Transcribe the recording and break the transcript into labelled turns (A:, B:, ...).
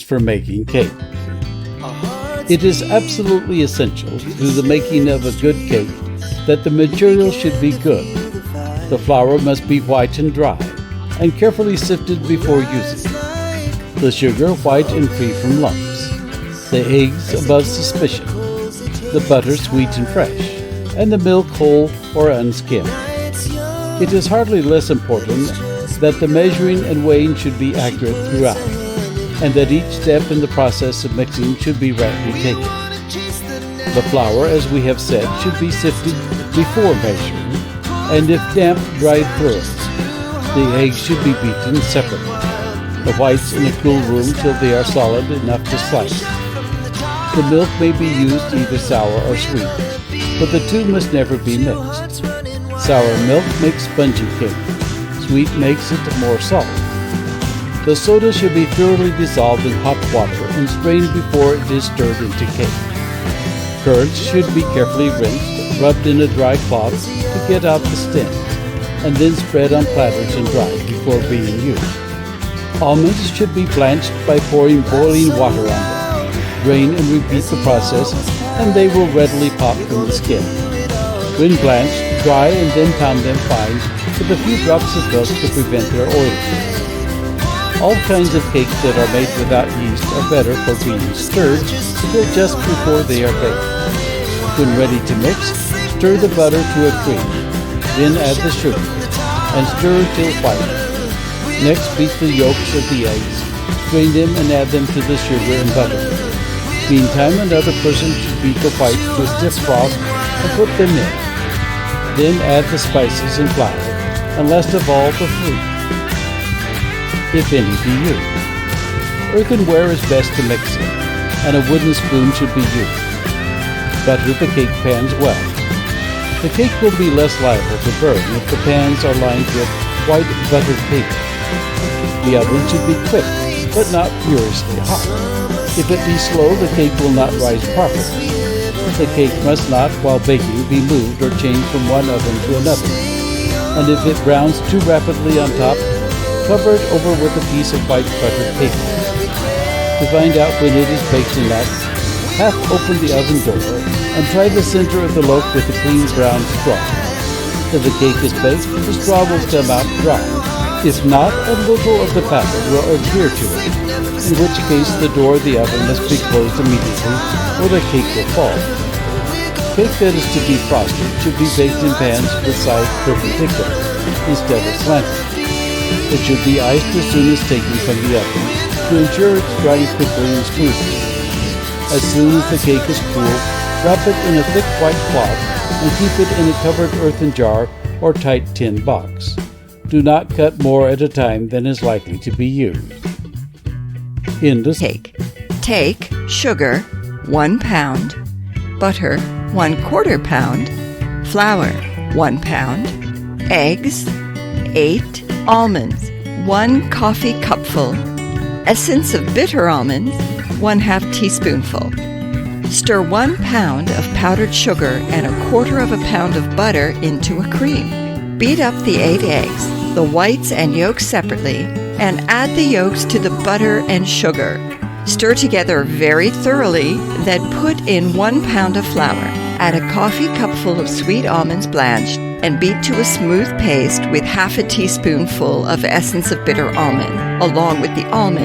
A: for making cake. It is absolutely essential to the making of a good cake that the material should be good. The flour must be white and dry, and carefully sifted before using. The sugar white and free from lumps. The eggs above suspicion. The butter sweet and fresh, and the milk whole or unskinned. It is hardly less important that the measuring and weighing should be accurate throughout, and that each step in the process of mixing should be rightly taken. The flour, as we have said, should be sifted before measuring, and if damp, dried thoroughly. The eggs should be beaten separately. The whites in a cool room till they are solid enough to slice. The milk may be used either sour or sweet, but the two must never be mixed. Sour milk makes spongy cake. Sweet makes it more solid. The soda should be thoroughly dissolved in hot water and strained before it is stirred into cake. Curds should be carefully rinsed, rubbed in a dry cloth to get out the stins, and then spread on platters and dried before being used. Almonds should be blanched by pouring boiling water on them. Drain and repeat the process, and they will readily pop from the skin. When blanched, dry and then pound them fine with a few drops of milk to prevent their oiliness. All kinds of cakes that are made without yeast are better for being stirred until just before they are baked. When ready to mix, stir the butter to a cream, then add the sugar, and stir until white. Next, beat the yolks of the eggs, strain them and add them to the sugar and butter. Meantime, another person should beat the whites to a stiff froth and put them in. Then add the spices and flour, and last of all the fruit, if any be used. Earthenware is best to mix in, and a wooden spoon should be used. Butter the cake pans well. The cake will be less liable to burn if the pans are lined with white buttered paper. The oven should be quick, but not furiously hot. If it be slow, the cake will not rise properly. The cake must not, while baking, be moved or changed from one oven to another. And if it browns too rapidly on top, cover it over with a piece of white buttered paper. To find out when it is baked enough, half open the oven door and try the center of the loaf with a clean brown straw. If the cake is baked, the straw will come out dry. If not, a little of the batter will adhere to it, in which case the door of the oven must be closed immediately or the cake will fall. Cake that is to be frosted should be baked in pans with sides perpendicular instead of slanted. It should be iced as soon as taken from the oven to ensure its drying quickly and smoothly. As soon as the cake is cool, wrap it in a thick white cloth and keep it in a covered earthen jar or tight tin box. Do not cut more at a time than is likely to be used.
B: Cake. Take sugar, 1 pound, butter, 1/4 pound, flour, 1 pound, eggs, 8 almonds, 1 coffee cupful, essence of bitter almonds, 1/2 teaspoonful. Stir 1 pound of powdered sugar and 1/4 pound of butter into a cream. Beat up the 8 eggs, the whites and yolks separately, and add the yolks to the butter and sugar. Stir together very thoroughly, then put in 1 pound of flour. Add a coffee cupful of sweet almonds blanched and beat to a smooth paste with 1/2 teaspoonful of essence of bitter almond, along with the almond